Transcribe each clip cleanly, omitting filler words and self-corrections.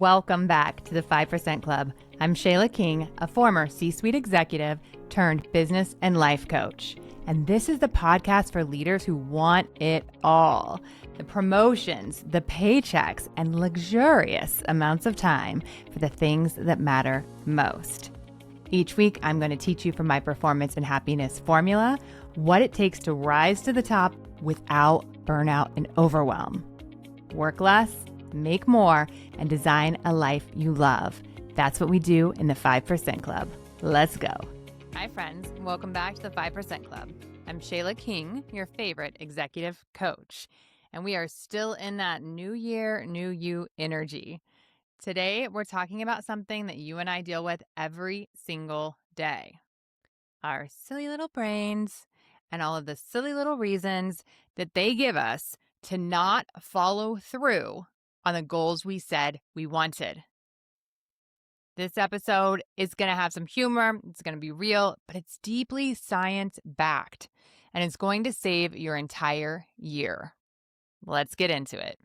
Welcome back to the 5% Club. I'm Shayla King, a former C-suite executive turned business and life coach. And this is the podcast for leaders who want it all. The promotions, the paychecks, and luxurious amounts of time for the things that matter most. Each week, I'm going to teach you from my performance and happiness formula what it takes to rise to the top without burnout and overwhelm. Work less, make more, and design a life you love. That's what we do in the 5% Club. Let's go. Hi, friends. Welcome back to the 5% Club. I'm Shayla King, your favorite executive coach, and we are still in that new year, new you energy. Today, we're talking about something that you and I deal with every single day. Our silly little brains and all of the silly little reasons that they give us to not follow through on the goals we said we wanted. This episode is going to have some humor. It's going to be real, but it's deeply science-backed, and it's going to save your entire year. Let's get into it.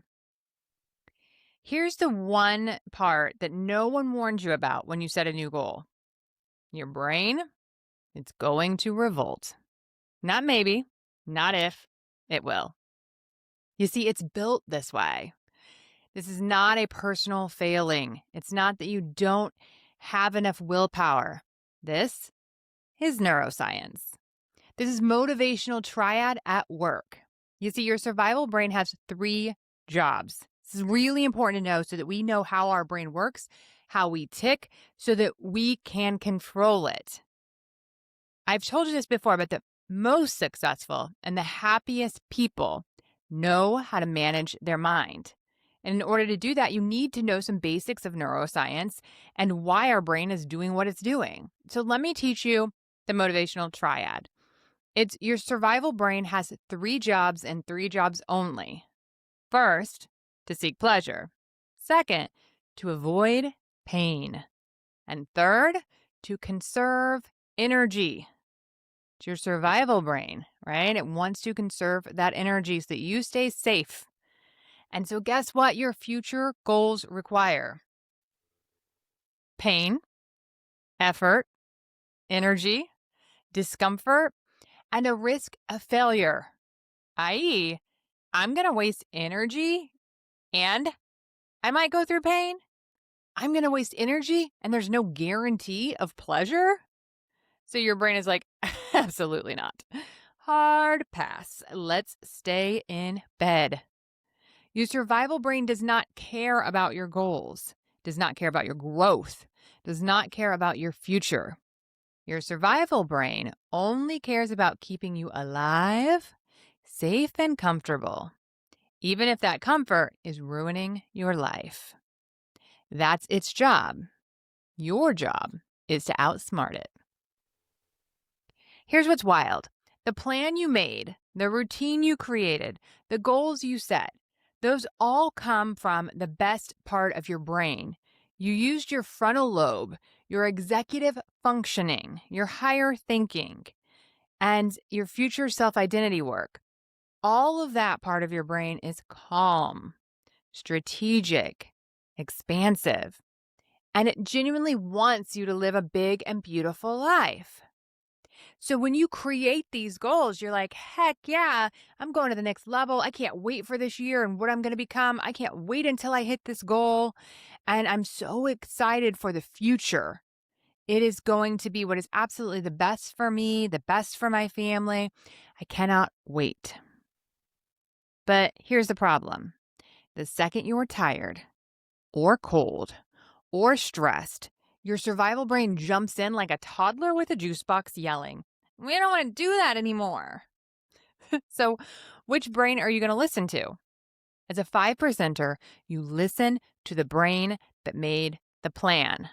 Here's the one part that no one warned you about when you set a new goal. Your brain, it's going to revolt. Not maybe, not if, it will. You see, it's built this way. This is not a personal failing. It's not that you don't have enough willpower. This is neuroscience. This is motivational triad at work. You see, your survival brain has 3 jobs. This is really important to know so that we know how our brain works, how we tick, so that we can control it. I've told you this before, but the most successful and the happiest people know how to manage their mind. And in order to do that, you need to know some basics of neuroscience and why our brain is doing what it's doing. So let me teach you the motivational triad. It's your survival brain has 3 jobs and 3 jobs only. First, to seek pleasure. Second, to avoid pain. And third, to conserve energy. It's your survival brain, right? It wants to conserve that energy so that you stay safe. And so guess what your future goals require? Pain, effort, energy, discomfort, and a risk of failure. i.e., I'm going to waste energy and I might go through pain. I'm going to waste energy and there's no guarantee of pleasure. So your brain is like, absolutely not. Hard pass. Let's stay in bed. Your survival brain does not care about your goals, does not care about your growth, does not care about your future. Your survival brain only cares about keeping you alive, safe, and comfortable, even if that comfort is ruining your life. That's its job. Your job is to outsmart it. Here's what's wild. The plan you made, the routine you created, the goals you set, those all come from the best part of your brain. You used your frontal lobe, your executive functioning, your higher thinking, and your future self-identity work. All of that part of your brain is calm, strategic, expansive, and it genuinely wants you to live a big and beautiful life. So when you create these goals, you're like, heck yeah, I'm going to the next level. I can't wait for this year and what I'm going to become. I can't wait until I hit this goal. And I'm so excited for the future. It is going to be what is absolutely the best for me, the best for my family. I cannot wait. But here's the problem. The second you're tired or cold or stressed, your survival brain jumps in like a toddler with a juice box yelling, we don't want to do that anymore. So which brain are you going to listen to? As a 5%er, you listen to the brain that made the plan,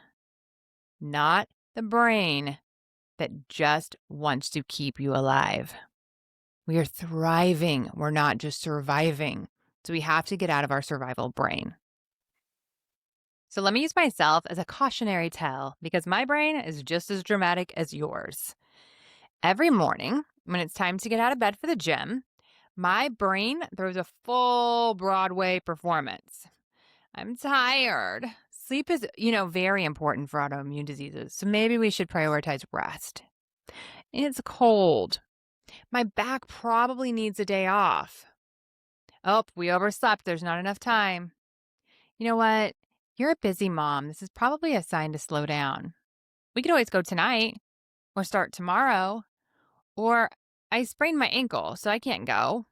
not the brain that just wants to keep you alive. We are thriving. We're not just surviving. So we have to get out of our survival brain. So let me use myself as a cautionary tale because my brain is just as dramatic as yours. Every morning, when it's time to get out of bed for the gym, my brain throws a full Broadway performance. I'm tired, sleep is, very important for autoimmune diseases. So maybe we should prioritize rest. It's cold. My back probably needs a day off. Oh, we overslept. There's not enough time. You know what? You're a busy mom. This is probably a sign to slow down. We could always go tonight or start tomorrow. Or I sprained my ankle, so I can't go.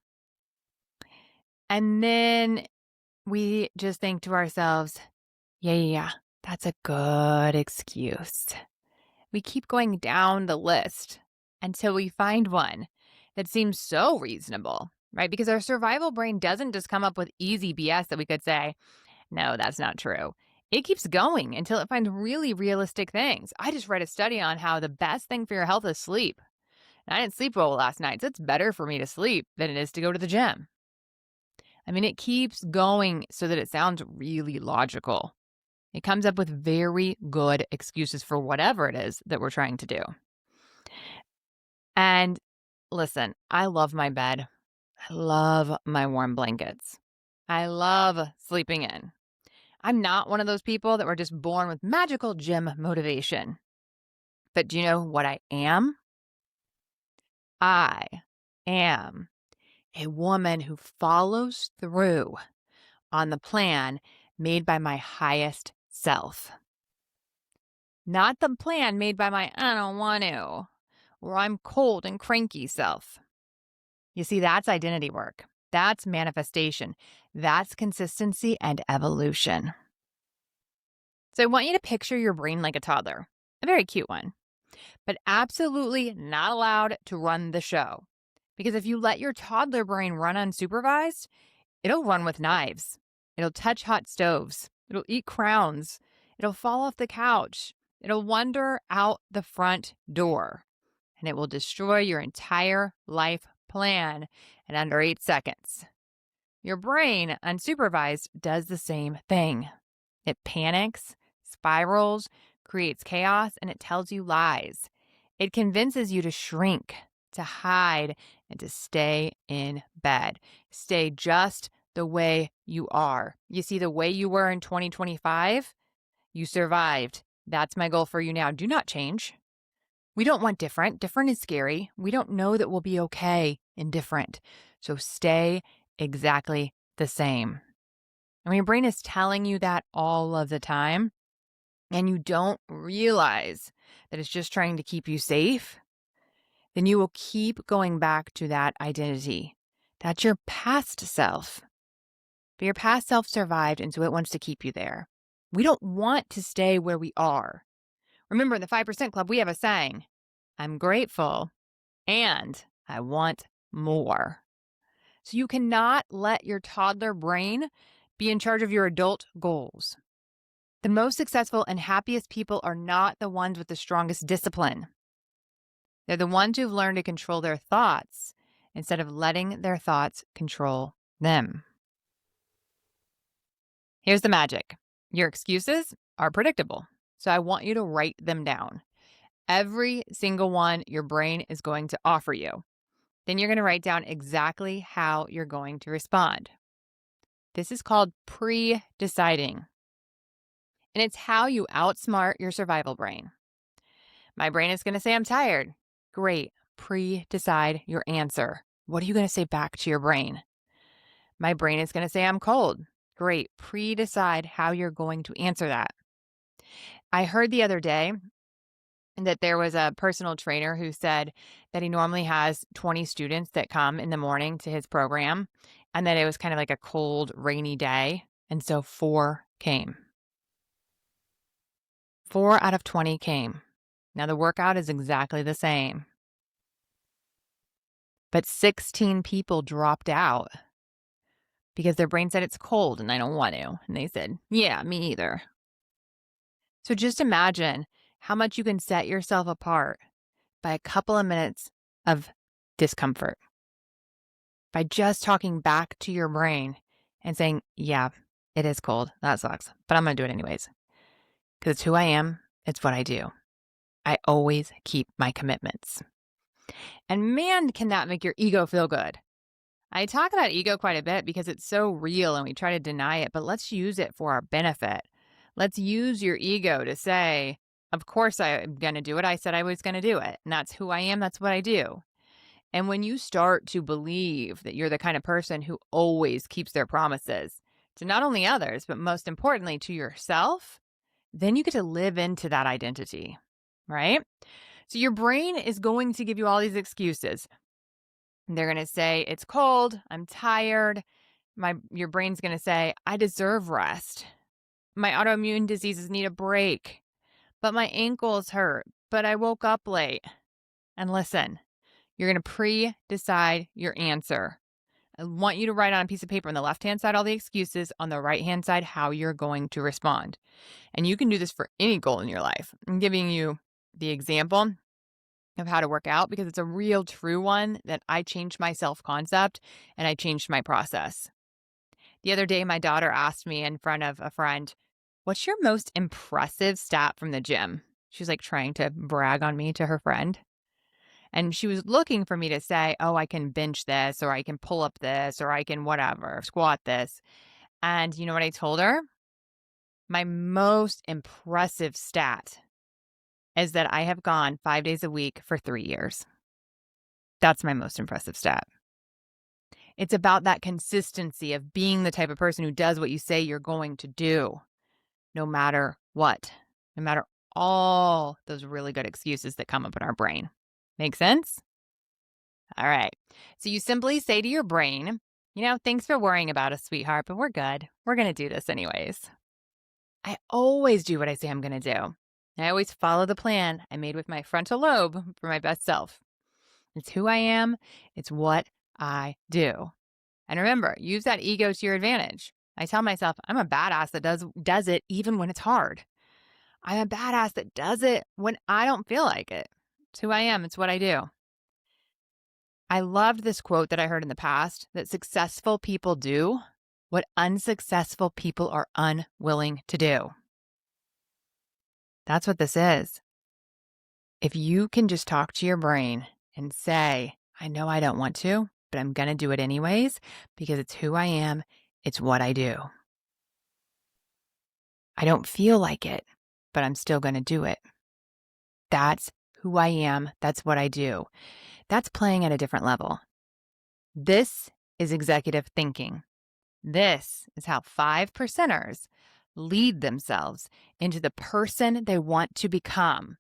And then we just think to ourselves, yeah, that's a good excuse. We keep going down the list until we find one that seems so reasonable, right? Because our survival brain doesn't just come up with easy BS that we could say, no, that's not true. It keeps going until it finds really realistic things. I just read a study on how the best thing for your health is sleep. And I didn't sleep well last night, so it's better for me to sleep than it is to go to the gym. I mean, it keeps going so that it sounds really logical. It comes up with very good excuses for whatever it is that we're trying to do. And listen, I love my bed. I love my warm blankets. I love sleeping in. I'm not one of those people that were just born with magical gym motivation. But do you know what I am? I am a woman who follows through on the plan made by my highest self. Not the plan made by my I don't want to, or I'm cold and cranky self. You see, that's identity work. That's manifestation. That's consistency and evolution. So I want you to picture your brain like a toddler, a very cute one, but absolutely not allowed to run the show. Because if you let your toddler brain run unsupervised, it'll run with knives. It'll touch hot stoves. It'll eat crowns. It'll fall off the couch. It'll wander out the front door. And it will destroy your entire life plan in under 8 seconds. Your brain, unsupervised, does the same thing. It panics, spirals, creates chaos, and it tells you lies. It convinces you to shrink, to hide, and to stay in bed. Stay just the way you are. You see, the way you were in 2025, you survived. That's my goal for you now. Do not change. We don't want different. Different is scary. We don't know that we'll be okay in different. So stay exactly the same. And when your brain is telling you that all of the time, and you don't realize that it's just trying to keep you safe, then you will keep going back to that identity. That's your past self. But your past self survived, and so it wants to keep you there. We don't want to stay where we are. Remember, in the 5% Club, we have a saying, I'm grateful and I want more. So you cannot let your toddler brain be in charge of your adult goals. The most successful and happiest people are not the ones with the strongest discipline. They're the ones who've learned to control their thoughts instead of letting their thoughts control them. Here's the magic. Your excuses are predictable, so I want you to write them down. Every single one your brain is going to offer you. Then you're going to write down exactly how you're going to respond. This is called pre-deciding. And it's how you outsmart your survival brain. My brain is going to say, I'm tired. Great. Pre-decide your answer. What are you going to say back to your brain? My brain is going to say, I'm cold. Great. Pre-decide how you're going to answer that. I heard the other day that there was a personal trainer who said that he normally has 20 students that come in the morning to his program, and that it was kind of like a cold, rainy day. And so 4 came. 4 out of 20 came. Now the workout is exactly the same. But 16 people dropped out because their brain said it's cold and I don't want to. And they said, yeah, me either. So just imagine how much you can set yourself apart by a couple of minutes of discomfort. By just talking back to your brain and saying, yeah, it is cold. That sucks. But I'm going to do it anyways. Because it's who I am. It's what I do. I always keep my commitments. And man, can that make your ego feel good. I talk about ego quite a bit because it's so real and we try to deny it, but let's use it for our benefit. Let's use your ego to say, of course I'm going to do it. I said I was going to do it. And that's who I am. That's what I do. And when you start to believe that you're the kind of person who always keeps their promises to not only others, but most importantly to yourself, then you get to live into that identity, right? So your brain is going to give you all these excuses. They're going to say, it's cold, I'm tired. Your brain's going to say, I deserve rest. My autoimmune diseases need a break, but my ankles hurt, but I woke up late. And listen, you're going to pre-decide your answer. I want you to write on a piece of paper on the left-hand side all the excuses, on the right-hand side how you're going to respond. And you can do this for any goal in your life. I'm giving you the example of how to work out because it's a real true one that I changed my self-concept and I changed my process. The other day, my daughter asked me in front of a friend, what's your most impressive stat from the gym? She's like trying to brag on me to her friend. And she was looking for me to say, oh, I can bench this, or I can pull up this, or I can whatever, squat this. And you know what I told her? My most impressive stat is that I have gone 5 days a week for 3 years. That's my most impressive stat. It's about that consistency of being the type of person who does what you say you're going to do, no matter what, no matter all those really good excuses that come up in our brain. Make sense? All right. So you simply say to your brain, thanks for worrying about us, sweetheart, but we're good. We're going to do this anyways. I always do what I say I'm going to do. I always follow the plan I made with my frontal lobe for my best self. It's who I am. It's what I do. And remember, use that ego to your advantage. I tell myself I'm a badass that does it even when it's hard. I'm a badass that does it when I don't feel like it. It's who I am. It's what I do. I loved this quote that I heard in the past, that successful people do what unsuccessful people are unwilling to do. That's what this is. If you can just talk to your brain and say, I know I don't want to, but I'm going to do it anyways because it's who I am. It's what I do. I don't feel like it, but I'm still going to do it. That's who I am. That's what I do. That's playing at a different level. This is executive thinking. This is how 5%ers lead themselves into the person they want to become.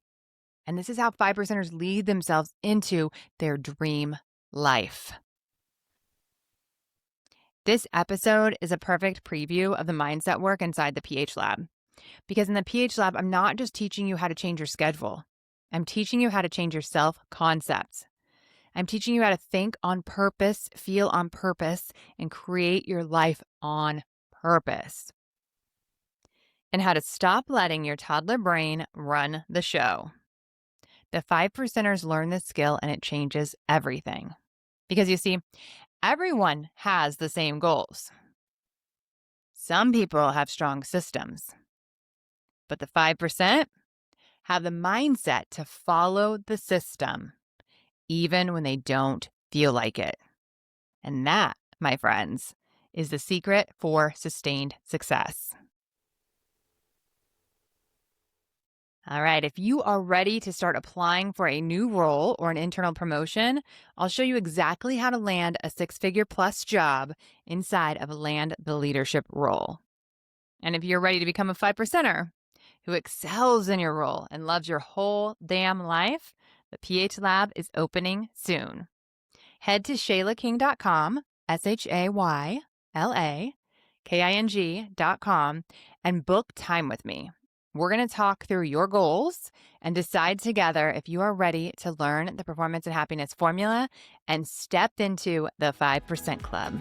And this is how 5%ers lead themselves into their dream life. This episode is a perfect preview of the mindset work inside the PH Lab. Because in the PH Lab, I'm not just teaching you how to change your schedule. I'm teaching you how to change your self-concepts. I'm teaching you how to think on purpose, feel on purpose, and create your life on purpose. And how to stop letting your toddler brain run the show. The 5%ers learn this skill and it changes everything. Because you see, everyone has the same goals. Some people have strong systems. But the 5% have the mindset to follow the system, even when they don't feel like it. And that, my friends, is the secret for sustained success. All right, if you are ready to start applying for a new role or an internal promotion, I'll show you exactly how to land a 6-figure plus job inside of a land the leadership role. And if you're ready to become a 5%er who excels in your role and loves your whole damn life, the PH Lab is opening soon. Head to shaylaking.com, SHAYLAKING.com, and book time with me. We're going to talk through your goals and decide together if you are ready to learn the performance and happiness formula and step into the 5% club.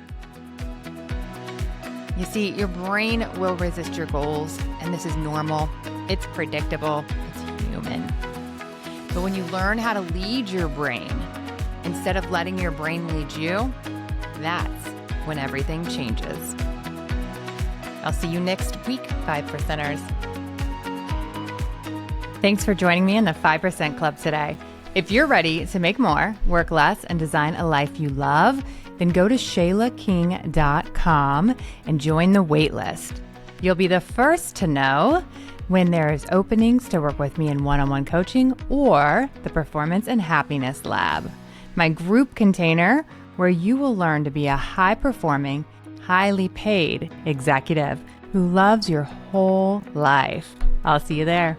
You see, your brain will resist your goals, and this is normal. It's predictable. It's human. But when you learn how to lead your brain instead of letting your brain lead you, that's when everything changes. I'll see you next week, 5%ers. Thanks for joining me in the 5% Club today. If you're ready to make more, work less, and design a life you love, then go to shaylaking.com and join the waitlist. You'll be the first to know when there's openings to work with me in one-on-one coaching or the Performance and Happiness Lab, my group container where you will learn to be a high-performing, highly paid executive who loves your whole life. I'll see you there.